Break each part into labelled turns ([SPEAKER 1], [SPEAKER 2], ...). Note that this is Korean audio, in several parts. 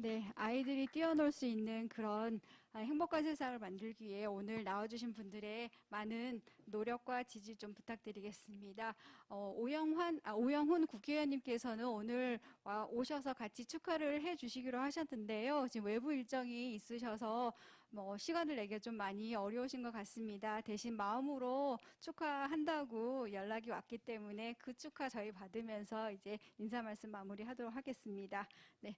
[SPEAKER 1] 네, 아이들이 뛰어놀 수 있는 그런 행복한 세상을 만들기 위해 오늘 나와주신 분들의 많은 노력과 지지 좀 부탁드리겠습니다. 오영훈 국회의원님께서는 오늘 오셔서 같이 축하를 해주시기로 하셨는데요. 지금 외부 일정이 있으셔서 시간을 내기 좀 많이 어려우신 것 같습니다. 대신 마음으로 축하한다고 연락이 왔기 때문에 그 축하 저희 받으면서 이제 인사 말씀 마무리하도록 하겠습니다. 네.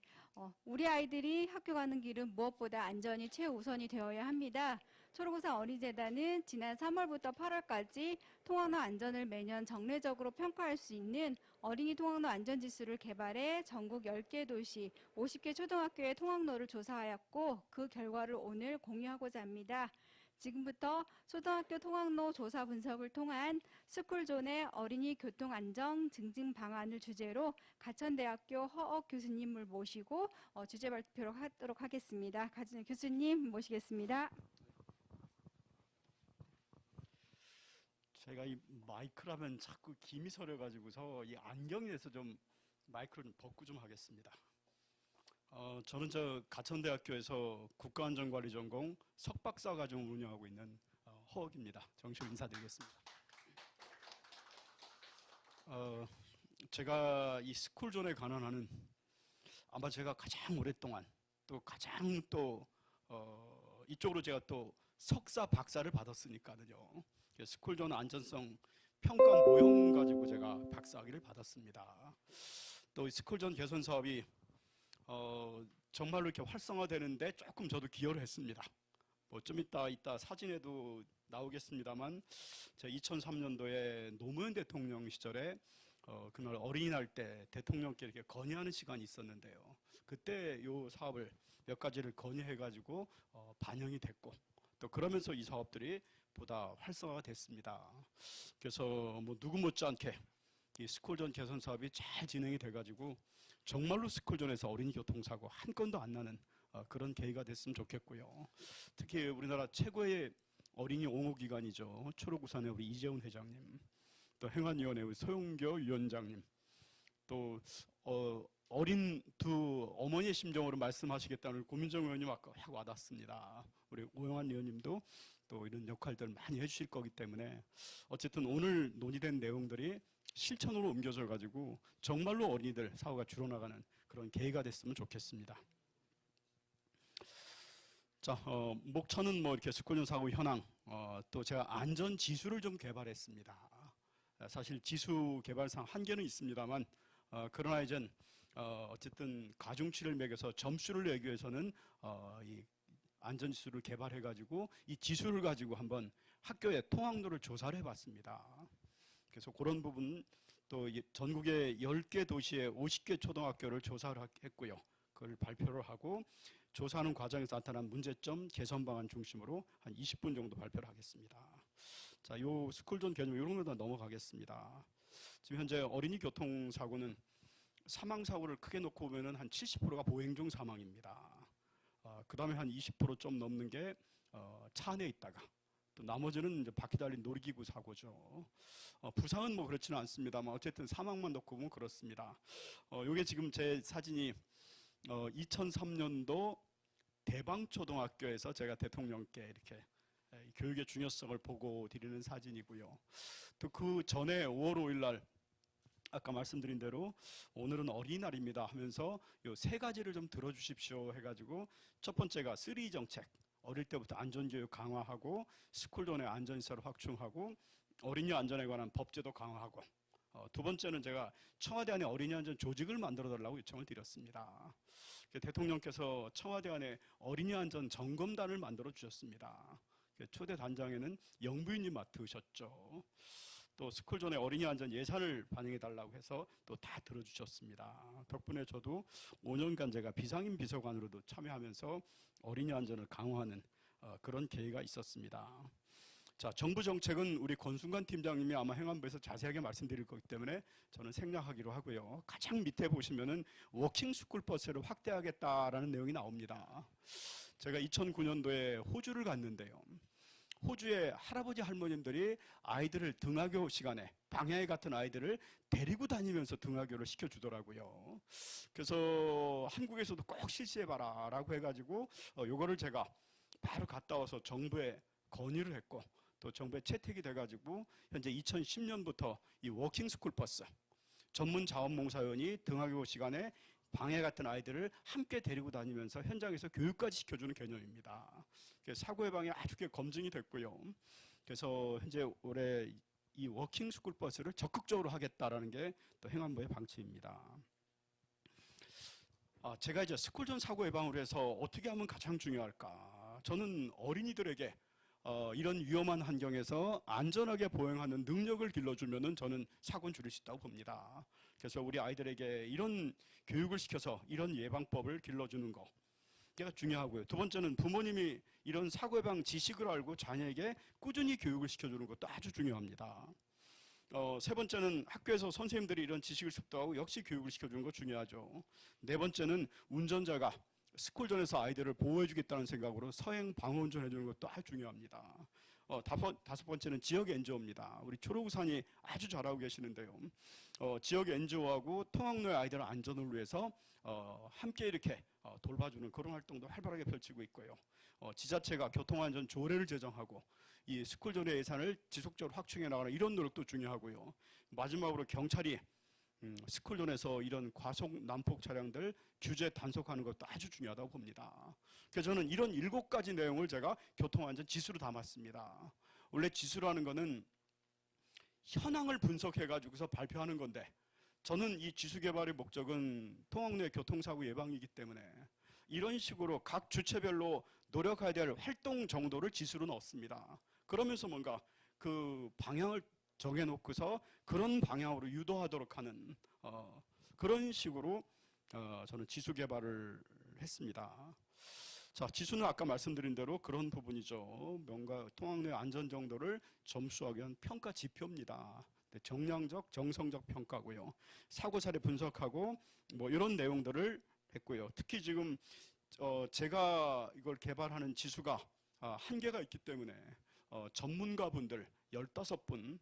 [SPEAKER 1] 우리 아이들이 학교 가는 길은 무엇보다 안전이 최우선이 되어야 합니다. 초록우산 어린이재단은 지난 3월부터 8월까지 통학로 안전을 매년 정례적으로 평가할 수 있는 어린이 통학로 안전지수를 개발해 전국 10개 도시 50개 초등학교의 통학로를 조사하였고 그 결과를 오늘 공유하고자 합니다. 지금부터 초등학교 통학로 조사 분석을 통한 스쿨존의 어린이 교통안전 증진 방안을 주제로 가천대학교 허억 교수님을 모시고 주제 발표를 하도록 하겠습니다. 가천 교수님 모시겠습니다.
[SPEAKER 2] 제가 이 마이크라면 자꾸 김이 서려가지고서 이 안경에서 좀 마이크를 좀 벗고 좀 하겠습니다. 저는 가천대학교에서 국가안전관리 전공 석박사 과정을 운영하고 있는 허욱입니다. 정식 인사드리겠습니다. 제가 이 스쿨존에 관한 하는 아마 제가 가장 오랫동안 또 가장 이쪽으로 제가 또 석사 박사를 받았으니까요. 스쿨존 안전성 평가 모형 가지고 제가 박사학위를 받았습니다. 또 스쿨존 개선 사업이 정말로 이렇게 활성화되는데 조금 저도 기여를 했습니다. 좀 이따 사진에도 나오겠습니다만 제가 2003년도에 노무현 대통령 시절에 그날 어린이날 때 대통령께 이렇게 건의하는 시간이 있었는데요. 그때 이 사업을 몇 가지를 건의해가지고 반영이 됐고 또 그러면서 이 사업들이 보다 활성화가 됐습니다. 그래서 누구 못지않게 이 스쿨존 개선 사업이 잘 진행이 돼가지고 정말로 스쿨존에서 어린이 교통사고 한 건도 안 나는 그런 계기가 됐으면 좋겠고요. 특히 우리나라 최고의 어린이 옹호기관이죠. 초록우산의 우리 이재훈 회장님, 또 행안위원회 우리 소용교 위원장님, 또 어린 두 어머니의 심정으로 말씀하시겠다는 고민정 의원님 아까 확 와닿습니다. 우리 오영환 의원님도 또 이런 역할들을 많이 해주실 거기 때문에 어쨌든 오늘 논의된 내용들이 실천으로 옮겨져 가지고 정말로 어린이들 사고가 줄어나가는 그런 계기가 됐으면 좋겠습니다. 자, 목차는 이렇게 스쿨존 사고 현황, 또 제가 안전 지수를 좀 개발했습니다. 사실 지수 개발상 한계는 있습니다만, 그러나 이젠 어쨌든 가중치를 매겨서 점수를 내기 위해서는 이 안전지수를 개발해가지고 이 지수를 가지고 한번 학교의 통학로를 조사를 해봤습니다. 그래서 그런 부분 또 전국의 10개 도시에 50개 초등학교를 조사를 했고요. 그걸 발표를 하고 조사하는 과정에서 나타난 문제점, 개선 방안 중심으로 한 20분 정도 발표를 하겠습니다. 자, 요 스쿨존 개념 이런 거다 넘어가겠습니다. 지금 현재 어린이 교통사고는 사망사고를 크게 놓고 보면은 한 70%가 보행 중 사망입니다. 그 다음에 한 20% 좀 넘는 게 차 안에 있다가 또 나머지는 이제 바퀴 달린 놀이기구 사고죠. 부상은 그렇지는 않습니다만 어쨌든 사망만 놓고 보면 그렇습니다. 요게 지금 제 사진이 2003년도 대방초등학교에서 제가 대통령께 이렇게 교육의 중요성을 보고 드리는 사진이고요. 또 그 전에 5월 5일 날 아까 말씀드린 대로 오늘은 어린이날입니다 하면서 요 세 가지를 좀 들어주십시오 해가지고 첫 번째가 3 정책, 어릴 때부터 안전교육 강화하고 스쿨존의 안전시설을 확충하고 어린이 안전에 관한 법제도 강화하고 두 번째는 제가 청와대 안에 어린이 안전 조직을 만들어 달라고 요청을 드렸습니다. 대통령께서 청와대 안에 어린이 안전 점검단을 만들어 주셨습니다. 초대 단장에는 영부인님 맡으셨죠. 또 스쿨존의 어린이 안전 예산을 반영해 달라고 해서 또 다 들어주셨습니다. 덕분에 저도 5년간 제가 비상임 비서관으로도 참여하면서 어린이 안전을 강화하는 그런 계기가 있었습니다. 자, 정부 정책은 우리 권순관 팀장님이 아마 행안부에서 자세하게 말씀드릴 거기 때문에 저는 생략하기로 하고요. 가장 밑에 보시면은 워킹 스쿨 버스를 확대하겠다라는 내용이 나옵니다. 제가 2009년도에 호주를 갔는데요. 호주의 할아버지 할머님들이 아이들을 등하교 시간에 방해 같은 아이들을 데리고 다니면서 등하교를 시켜주더라고요. 그래서 한국에서도 꼭 실시해봐라 라고 해가지고 요거를 제가 바로 갔다 와서 정부에 건의를 했고 또 정부에 채택이 돼가지고 현재 2010년부터 이 워킹 스쿨 버스 전문 자원봉사원이 등하교 시간에 방해 같은 아이들을 함께 데리고 다니면서 현장에서 교육까지 시켜주는 개념입니다. 사고 예방이 아주 꽤 검증이 됐고요. 그래서 현재 올해 이 워킹 스쿨 버스를 적극적으로 하겠다라는 게 또 행안부의 방침입니다. 제가 이제 스쿨존 사고 예방을 해서 어떻게 하면 가장 중요할까? 저는 어린이들에게 이런 위험한 환경에서 안전하게 보행하는 능력을 길러주면은 저는 사고는 줄일 수 있다고 봅니다. 그래서 우리 아이들에게 이런 교육을 시켜서 이런 예방법을 길러주는 거 가 중요하고요. 두 번째는 부모님이 이런 사고 예방 지식을 알고 자녀에게 꾸준히 교육을 시켜주는 것도 아주 중요합니다. 세 번째는 학교에서 선생님들이 이런 지식을 습득하고 역시 교육을 시켜주는 거 중요하죠. 네 번째는 운전자가 스쿨존에서 아이들을 보호해주겠다는 생각으로 서행 방어운전 해주는 것도 아주 중요합니다. 다섯 번째는 지역 NGO입니다. 우리 초록우산이 아주 잘하고 계시는데요. 지역 NGO하고 통학로의 아이들 안전을 위해서 함께 이렇게 돌봐주는 그런 활동도 활발하게 펼치고 있고요. 지자체가 교통안전 조례를 제정하고 이 스쿨존의 예산을 지속적으로 확충해 나가는 이런 노력도 중요하고요. 마지막으로 경찰이 스쿨존에서 이런 과속 난폭 차량들 규제 단속하는 것도 아주 중요하다고 봅니다. 그래서 저는 이런 7가지 내용을 제가 교통안전 지수로 담았습니다. 원래 지수라는 거는 현황을 분석해 가지고서 발표하는 건데 저는 이 지수 개발의 목적은 통학로의 교통사고 예방이기 때문에 이런 식으로 각 주체별로 노력해야 될 활동 정도를 지수로 넣습니다. 그러면서 뭔가 그 방향을 정해놓고서 그런 방향으로 유도하도록 하는 그런 식으로 저는 지수 개발을 했습니다. 자, 지수는 아까 말씀드린 대로 그런 부분이죠. 뭔가 통학로의 안전 정도를 점수하기 위한 평가 지표입니다. 정량적, 정성적 평가고요. 사고 사례 분석하고 뭐 이런 내용들을 했고요. 특히 지금 제가 이걸 개발하는 지수가 한계가 있기 때문에 전문가분들 15분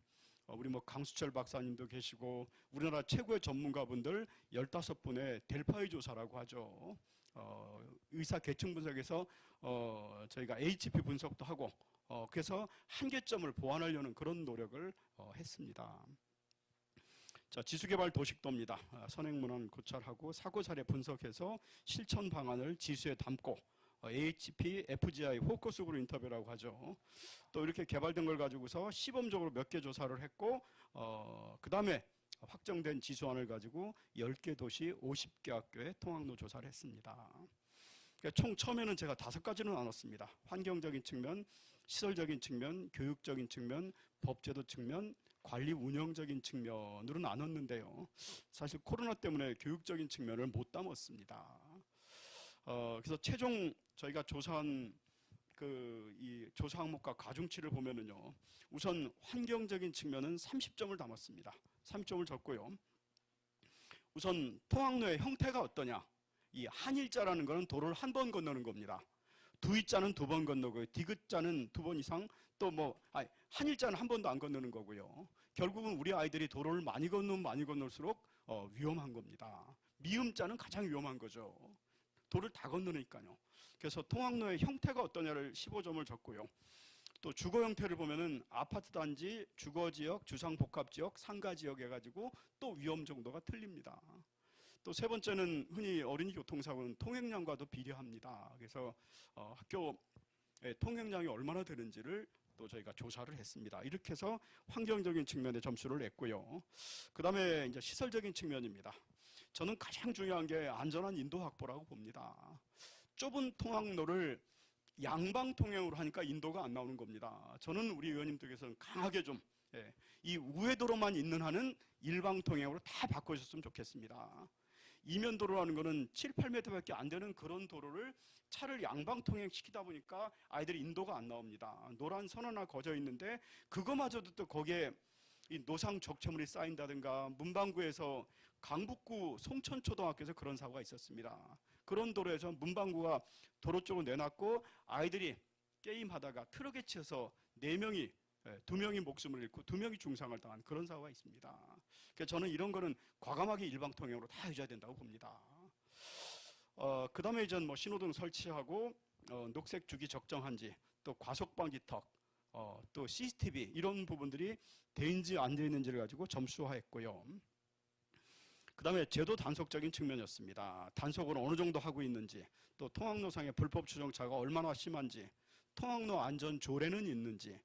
[SPEAKER 2] 우리 뭐 강수철 박사님도 계시고 우리나라 최고의 전문가분들 15분의 델파이 조사라고 하죠. 의사 계층 분석에서 저희가 HP 분석도 하고 그래서 한계점을 보완하려는 그런 노력을 했습니다. 자, 지수개발 도식도입니다. 선행문헌 고찰하고 사고 사례 분석해서 실천 방안을 지수에 담고 AHP, FGI, 포커스그룹 인터뷰라고 하죠. 또 이렇게 개발된 걸 가지고서 시범적으로 몇 개 조사를 했고 그 다음에 확정된 지수안을 가지고 10개 도시 50개 학교에 통학로 조사를 했습니다. 그러니까 총 처음에는 제가 5가지로 나눴습니다. 환경적인 측면, 시설적인 측면, 교육적인 측면, 법제도 측면, 관리 운영적인 측면으로 나눴는데요. 사실 코로나 때문에 교육적인 측면을 못 담았습니다. 그래서 최종 저희가 조사한 이 조사 항목과 가중치를 보면은요, 우선 환경적인 측면은 30점을 담았습니다. 30점을 줬고요. 우선 통학로의 형태가 어떠냐? 이 한일자라는 것은 도로를 한 번 건너는 겁니다. 두이자는 2번 건너고요. 디귿자는 2번 이상 한일자는 한 번도 안 건너는 거고요. 결국은 우리 아이들이 도로를 많이 건너면 많이 건널수록 위험한 겁니다. 미음자는 가장 위험한 거죠. 도를 다 건너니까요. 그래서 통학로의 형태가 어떠냐를 15점을 줬고요. 또 주거 형태를 보면은 아파트 단지, 주거지역, 주상복합지역, 상가지역 해가지고 또 위험 정도가 틀립니다. 또 세 번째는 흔히 어린이 교통사고는 통행량과도 비례합니다. 그래서 학교 통행량이 얼마나 되는지를 또 저희가 조사를 했습니다. 이렇게 해서 환경적인 측면에 점수를 냈고요. 그 다음에 이제 시설적인 측면입니다. 저는 가장 중요한 게 안전한 인도 확보라고 봅니다. 좁은 통학로를 양방 통행으로 하니까 인도가 안 나오는 겁니다. 저는 우리 의원님들께서는 강하게 좀 이 우회도로만 있는 한은 일방 통행으로 다 바꿔주셨으면 좋겠습니다. 이면도로라는 거는 7, 8m밖에 안 되는 그런 도로를 차를 양방 통행시키다 보니까 아이들이 인도가 안 나옵니다. 노란 선 하나 거져 있는데 그거마저도 또 거기에 이 노상 적체물이 쌓인다든가 문방구에서 강북구 송천초등학교에서 그런 사고가 있었습니다. 그런 도로에서 문방구가 도로 쪽으로 내놨고 아이들이 게임하다가 트럭에 치여서 4명이 2명이 목숨을 잃고 2명이 중상을 당한 그런 사고가 있습니다. 그래서 저는 이런 거는 과감하게 일방통행으로 다 해줘야 된다고 봅니다. 그 다음에 이제 뭐 신호등 설치하고 녹색 주기 적정한지 또 과속방지턱 또 CCTV 이런 부분들이 돼있는지 안 돼있는지를 가지고 점수화했고요. 그 다음에 제도 단속적인 측면이었습니다. 단속을 어느 정도 하고 있는지, 또 통학로상의 불법 주정차가 얼마나 심한지, 통학로 안전 조례는 있는지,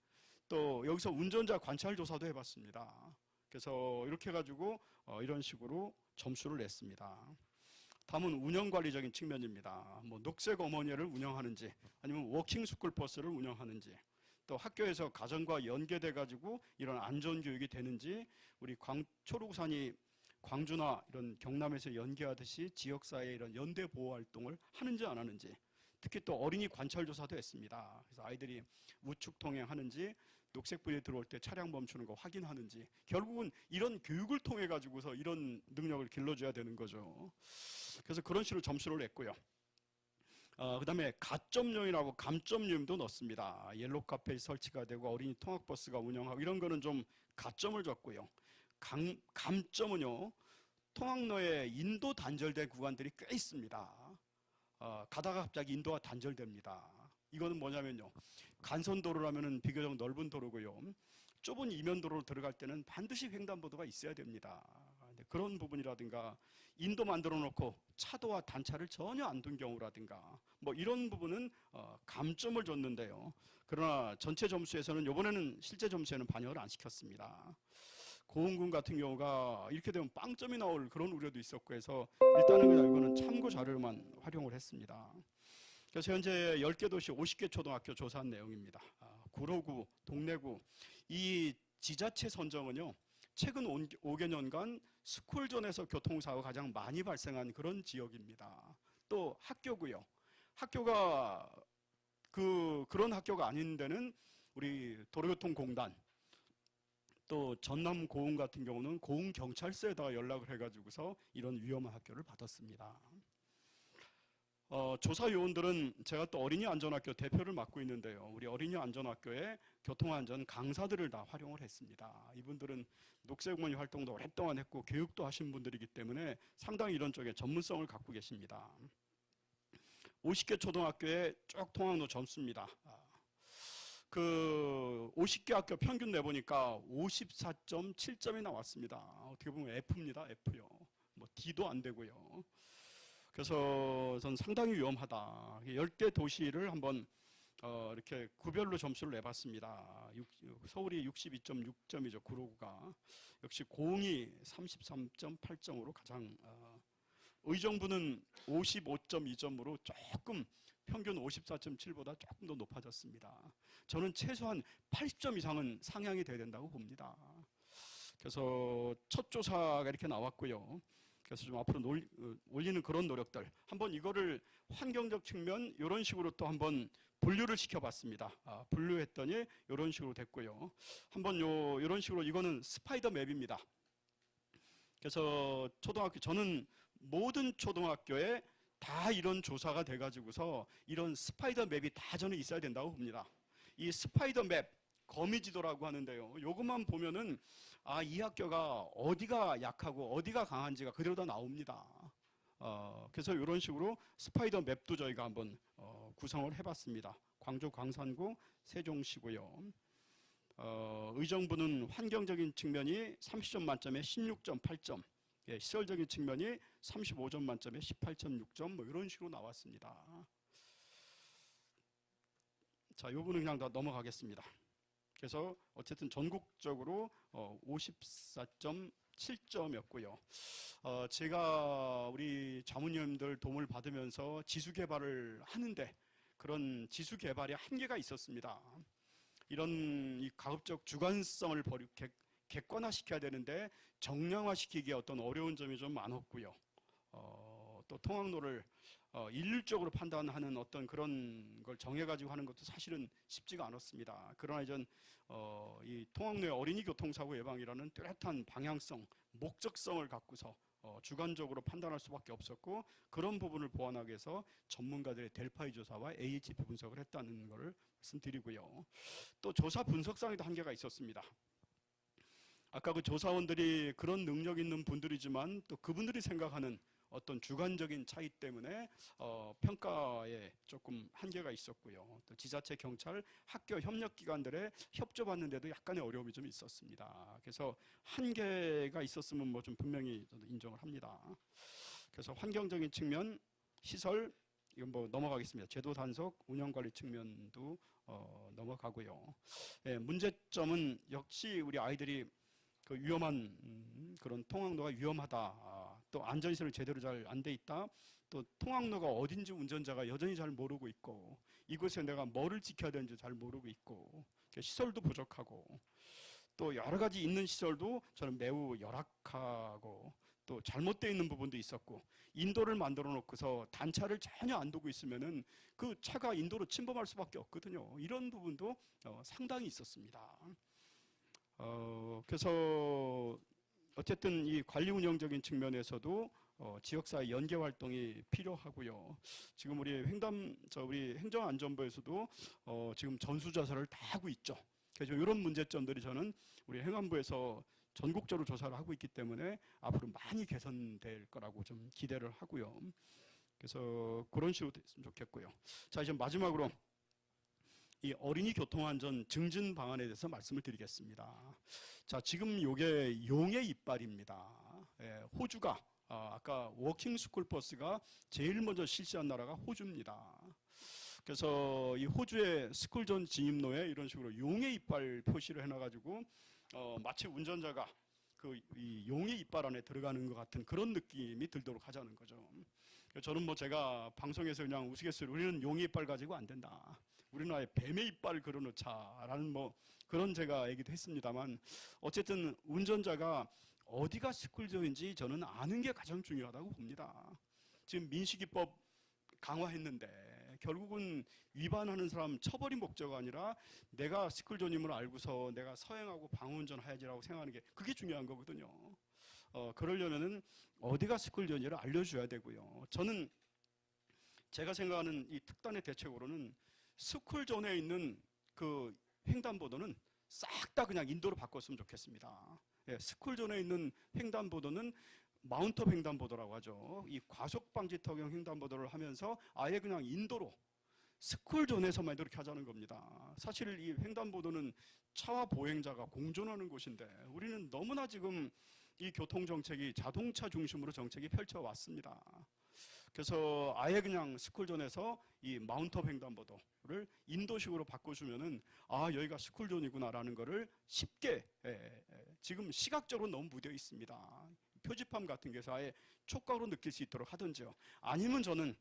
[SPEAKER 2] 또 여기서 운전자 관찰 조사도 해봤습니다. 그래서 이렇게 해가지고 이런 식으로 점수를 냈습니다. 다음은 운영관리적인 측면입니다. 뭐 녹색 어머니를 운영하는지, 아니면 워킹 스쿨 버스를 운영하는지, 또 학교에서 가정과 연계돼가지고 이런 안전교육이 되는지, 우리 초록산이 광주나 이런 경남에서 연계하듯이 지역사회의 이런 연대 보호 활동을 하는지 안 하는지, 특히 또 어린이 관찰 조사도 했습니다. 그래서 아이들이 우측 통행하는지, 녹색불이 들어올 때 차량 멈추는 거 확인하는지, 결국은 이런 교육을 통해 가지고서 이런 능력을 길러줘야 되는 거죠. 그래서 그런 식으로 점수를 냈고요. 그 다음에 가점용이라고 감점용도 넣습니다. 옐로우 카페 설치가 되고 어린이 통학버스가 운영하고 이런 거는 좀 가점을 줬고요. 감점은요, 통학로에 인도 단절된 구간들이 꽤 있습니다. 가다가 갑자기 인도가 단절됩니다. 이거는 뭐냐면요, 간선도로라면은 비교적 넓은 도로고요, 좁은 이면도로로 들어갈 때는 반드시 횡단보도가 있어야 됩니다. 그런 부분이라든가, 인도 만들어 놓고 차도와 단차를 전혀 안 둔 경우라든가, 뭐 이런 부분은 감점을 줬는데요. 그러나 전체 점수에서는, 이번에는 실제 점수에는 반영을 안 시켰습니다. 고흥군 같은 경우가 이렇게 되면 빵점이 나올 그런 우려도 있었고 해서 일단은 그냥 이거는 참고 자료만 활용을 했습니다. 그래서 현재 10개 도시 50개 초등학교 조사한 내용입니다. 구로구, 동래구, 이 지자체 선정은요, 최근 5개년간 스쿨존에서 교통사고가 가장 많이 발생한 그런 지역입니다. 또 학교고요. 학교가 그런 학교가 아닌 데는 우리 도로교통공단, 또 전남 고흥 같은 경우는 고흥경찰서에다가 연락을 해가지고서 이런 위험한 학교를 받았습니다. 조사 요원들은 제가 또 어린이 안전학교 대표를 맡고 있는데요. 우리 어린이 안전학교에 교통안전 강사들을 다 활용을 했습니다. 이분들은 녹색어머니 활동도 오랫동안 했고 교육도 하신 분들이기 때문에 상당히 이런 쪽에 전문성을 갖고 계십니다. 50개 초등학교에 쭉 통학로 점수입니다. 그 50개 학교 평균 내보니까 54.7점이 나왔습니다. 어떻게 보면 F입니다. F요. 뭐 D도 안 되고요. 그래서 전 상당히 위험하다. 10개 도시를 한번 이렇게 구별로 점수를 내봤습니다. 서울이 62.6점이죠. 구로구가. 역시 고흥이 33.8점으로 가장, 의정부는 55.2점으로 조금 평균 54.7보다 조금 더 높아졌습니다. 저는 최소한 80점 이상은 상향이 돼야 된다고 봅니다. 그래서 첫 조사가 이렇게 나왔고요. 그래서 좀 앞으로 올리는 그런 노력들, 한번 이거를 환경적 측면 이런 식으로 또 한번 분류를 시켜봤습니다. 분류했더니 이런 식으로 됐고요. 한번 이런 식으로, 이거는 스파이더 맵입니다. 그래서 저는 모든 초등학교에 다 이런 조사가 돼가지고서 이런 스파이더 맵이 다 저는 있어야 된다고 봅니다. 이 스파이더 맵, 거미지도라고 하는데요. 요것만 보면은 이 학교가 어디가 약하고 어디가 강한지가 그대로 다 나옵니다. 그래서 이런 식으로 스파이더 맵도 저희가 한번 구성을 해봤습니다. 광주 광산구 세종시고요. 의정부는 환경적인 측면이 30점 만점에 16.8점, 시설적인 측면이 35점 만점에 18.6점, 뭐 이런 식으로 나왔습니다. 자, 이 부분은 그냥 다 넘어가겠습니다. 그래서 어쨌든 전국적으로 54.7점이었고요. 제가 우리 자문위원들 도움을 받으면서 지수 개발을 하는데 그런 지수 개발에 한계가 있었습니다. 이런 이 가급적 주관성을 객관화시켜야 되는데 정량화시키기에 어떤 어려운 점이 좀 많았고요. 또 통학로를 일률적으로 판단하는 어떤 그런 걸 정해가지고 하는 것도 사실은 쉽지가 않았습니다. 그러나 이전 이 통학로의 어린이 교통사고 예방이라는 뚜렷한 방향성, 목적성을 갖고서 주관적으로 판단할 수밖에 없었고, 그런 부분을 보완하기 위해서 전문가들의 델파이 조사와 AHP 분석을 했다는 것을 말씀드리고요. 또 조사 분석상에도 한계가 있었습니다. 아까 그 조사원들이 그런 능력 있는 분들이지만 또 그분들이 생각하는 어떤 주관적인 차이 때문에 평가에 조금 한계가 있었고요. 또 지자체, 경찰, 학교 협력기관들의 협조받는데도 약간의 어려움이 좀 있었습니다. 그래서 한계가 있었으면 뭐 좀 분명히 저도 인정을 합니다. 그래서 환경적인 측면, 시설, 이건 뭐 넘어가겠습니다. 제도 단속, 운영관리 측면도 넘어가고요. 예, 문제점은 역시 우리 아이들이 그 위험한 그런 통학로가 위험하다. 또 안전시설이 제대로 잘 안 돼 있다. 또 통학로가 어딘지 운전자가 여전히 잘 모르고 있고, 이곳에 내가 뭐를 지켜야 되는지 잘 모르고 있고, 시설도 부족하고, 또 여러 가지 있는 시설도 저는 매우 열악하고 또 잘못되어 있는 부분도 있었고, 인도를 만들어 놓고서 단차를 전혀 안 두고 있으면은 그 차가 인도로 침범할 수밖에 없거든요. 이런 부분도 상당히 있었습니다. 그래서 어쨌든 이 관리 운영적인 측면에서도 지역사회 연계 활동이 필요하고요. 지금 우리 우리 행정안전부에서도 지금 전수조사를 다 하고 있죠. 그래서 이런 문제점들이 저는 우리 행안부에서 전국적으로 조사를 하고 있기 때문에 앞으로 많이 개선될 거라고 좀 기대를 하고요. 그래서 그런 식으로 됐으면 좋겠고요. 자, 이제 마지막으로 이 어린이 교통안전 증진 방안에 대해서 말씀을 드리겠습니다. 자, 지금 이게 용의 이빨입니다. 예, 호주가 아까 워킹 스쿨 버스가 제일 먼저 실시한 나라가 호주입니다. 그래서 이 호주의 스쿨존 진입로에 이런 식으로 용의 이빨 표시를 해놔가지고 마치 운전자가 이 용의 이빨 안에 들어가는 것 같은 그런 느낌이 들도록 하자는 거죠. 저는 뭐 제가 방송에서 그냥 우스갯소리 우리는 용의 이빨 가지고 안 된다. 우리는 아예 뱀의 이빨 그려놓자라는 뭐 그런 제가 얘기도 했습니다만, 어쨌든 운전자가 어디가 스쿨존인지 저는 아는 게 가장 중요하다고 봅니다. 지금 민식이법 강화했는데 결국은 위반하는 사람 처벌이 목적이 아니라 내가 스쿨존임을 알고서 내가 서행하고 방어운전 해야지라고 생각하는 게 그게 중요한 거거든요. 그러려면은 어디가 스쿨존인지를 알려줘야 되고요. 저는 제가 생각하는 이 특단의 대책으로는 스쿨존에 있는 그 횡단보도는 싹 다 그냥 인도로 바꿨으면 좋겠습니다. 예, 스쿨존에 있는 횡단보도는 마운트업 횡단보도라고 하죠. 이 과속방지턱형 횡단보도를 하면서 아예 그냥 인도로 스쿨존에서만 이렇게 하자는 겁니다. 사실 이 횡단보도는 차와 보행자가 공존하는 곳인데 우리는 너무나 지금 이 교통정책이 자동차 중심으로 정책이 펼쳐왔습니다. 그래서 아예 그냥 스쿨존에서 이 마운트업 횡단보도를 인도식으로 바꿔주면은 여기가 스쿨존이구나라는 거를 쉽게 지금 시각적으로 너무 무뎌 있습니다. 표지판 같은 게서 아예 촉각으로 느낄 수 있도록 하든지요. 아니면 저는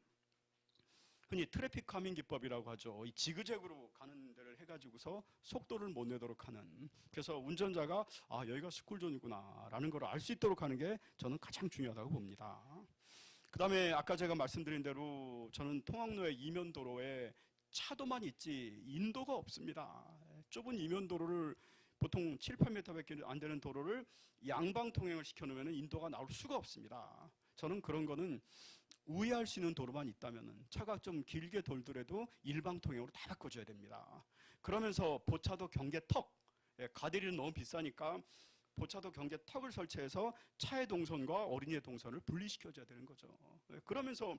[SPEAKER 2] 흔히 트래픽 카밍 기법이라고 하죠. 이 지그재그로 가는 데를 해가지고서 속도를 못 내도록 하는. 그래서 운전자가 여기가 스쿨존이구나라는 걸 알 수 있도록 하는 게 저는 가장 중요하다고 봅니다. 그 다음에 아까 제가 말씀드린 대로 저는 통학로의 이면도로에 차도만 있지 인도가 없습니다. 좁은 이면도로를 보통 7, 8m밖에 안 되는 도로를 양방 통행을 시켜놓으면 인도가 나올 수가 없습니다. 저는 그런 거는 우회할 수 있는 도로만 있다면 차가 좀 길게 돌더라도 일방 통행으로 다 바꿔줘야 됩니다. 그러면서 보차도 경계턱, 가대리는 너무 비싸니까 보차도 경계턱을 설치해서 차의 동선과 어린이의 동선을 분리시켜줘야 되는 거죠. 그러면서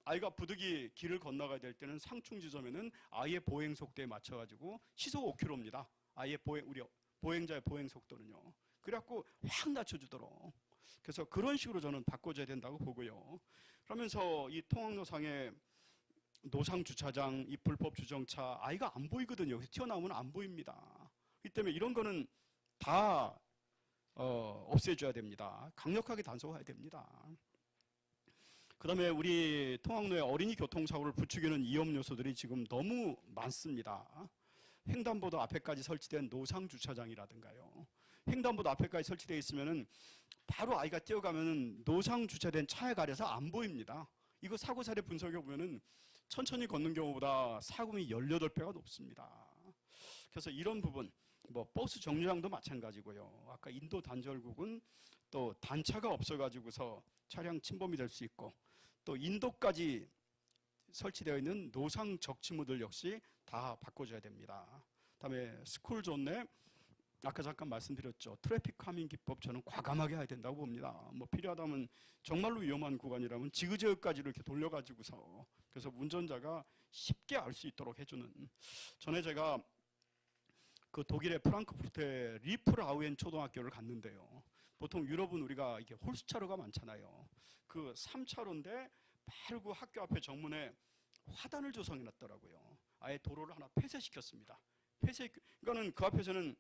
[SPEAKER 2] 아이가 부득이 길을 건너가야 될 때는 상충 지점에는 아이의 보행 속도에 맞춰가지고 시속 5km입니다. 아이의 우리 보행자의 보행 속도는요. 그래갖고 확 낮춰주도록. 그래서 그런 식으로 저는 바꿔줘야 된다고 보고요. 그러면서 이 통학로상에 노상 주차장, 이 불법 주정차, 아이가 안 보이거든요. 여기서 튀어나오면 안 보입니다. 이 때문에 이런 거는 다 없애줘야 됩니다. 강력하게 단속해야 됩니다. 그 다음에 우리 통학로에 어린이 교통사고를 부추기는 위험 요소들이 지금 너무 많습니다. 횡단보도 앞에까지 설치된 노상주차장이라든가요. 횡단보도 앞에까지 설치되어 있으면은 바로 아이가 뛰어가면은 노상주차된 차에 가려서 안 보입니다. 이거 사고 사례 분석해 보면은 천천히 걷는 경우보다 사고이 18배가 높습니다. 그래서 이런 부분, 뭐 버스 정류장도 마찬가지고요. 아까 인도 단절국은 또 단차가 없어가지고서 차량 침범이 될 수 있고, 또 인도까지 설치되어 있는 노상 적치무들 역시 다 바꿔줘야 됩니다. 그다음에 스쿨존 내 아까 잠깐 말씀드렸죠. 트래픽 카밍 기법 저는 과감하게 해야 된다고 봅니다. 뭐 필요하다면 정말로 위험한 구간이라면 지그재그까지 이렇게 돌려가지고서 그래서 운전자가 쉽게 알 수 있도록 해주는. 전에 제가 그 독일의 프랑크푸르트의 리프라우엔 초등학교를 갔는데요. 보통 유럽은 우리가 이게 홀수차로가 많잖아요. 그 3차로인데 바로 그 학교 앞에 정문에 화단을 조성해 놨더라고요. 아예 도로를 하나 폐쇄시켰습니다. 그러니까는 그 앞에서는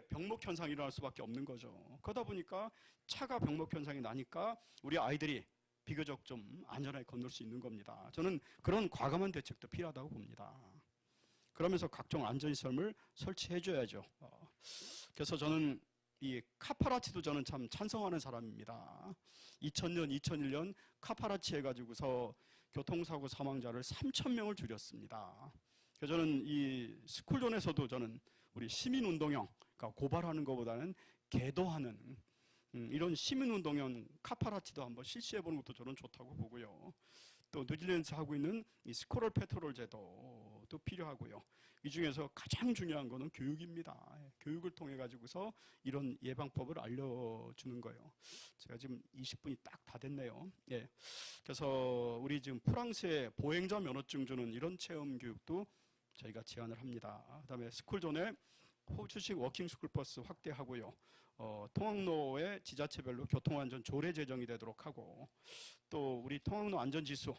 [SPEAKER 2] 병목 현상이 일어날 수밖에 없는 거죠. 그러다 보니까 차가 병목 현상이 나니까 우리 아이들이 비교적 좀 안전하게 건널 수 있는 겁니다. 저는 그런 과감한 대책도 필요하다고 봅니다. 그러면서 각종 안전시설을 설치해줘야죠. 그래서 저는 이 카파라치도 저는 참 찬성하는 사람입니다. 2000년, 2001년 카파라치 해가지고서 교통사고 사망자를 3,000명을 줄였습니다. 그래서 저는 이 스쿨존에서도 저는 우리 시민운동형, 그러니까 고발하는 것보다는 계도하는 이런 시민운동형 카파라치도 한번 실시해보는 것도 저는 좋다고 보고요. 또 뉴질랜드에서 하고 있는 이 스코럴 패트롤 제도도 필요하고요. 이 중에서 가장 중요한 거는 교육입니다. 교육을 통해 가지고서 이런 예방법을 알려주는 거예요. 제가 지금 20분이 딱 다 됐네요. 예. 그래서 우리 지금 프랑스의 보행자 면허증 주는 이런 체험 교육도 저희가 제안을 합니다. 그다음에 스쿨존에 호주식 워킹 스쿨버스 확대하고요. 통학로의 지자체별로 교통안전 조례 제정이 되도록 하고, 또 우리 통학로 안전지수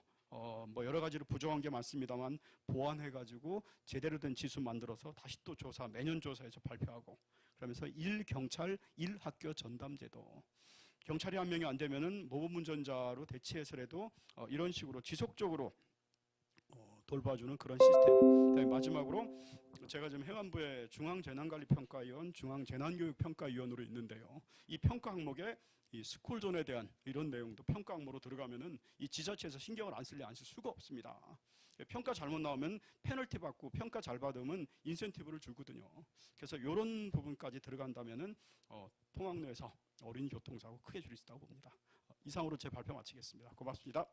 [SPEAKER 2] 뭐 여러 가지로 부족한 게 많습니다만 보완해가지고 제대로 된 지수 만들어서 다시 또 조사, 매년 조사해서 발표하고, 그러면서 1경찰 1학교 전담제도. 경찰이 한 명이 안 되면은 모범운전자로 대체해서라도 이런 식으로 지속적으로 돌봐주는 그런 시스템. 그다음에 마지막으로 제가 지금 행안부의 중앙재난관리평가위원, 중앙재난교육평가위원으로 있는데요. 이 평가 항목에 이 스쿨존에 대한 이런 내용도 평가 항목으로 들어가면은 이 지자체에서 신경을 안 쓸래 안 쓸 수가 없습니다. 평가 잘못 나오면 페널티 받고 평가 잘 받으면 인센티브를 주거든요. 그래서 이런 부분까지 들어간다면은 통학로에서 어린이 교통사고 크게 줄일 수 있다고 봅니다. 이상으로 제 발표 마치겠습니다. 고맙습니다.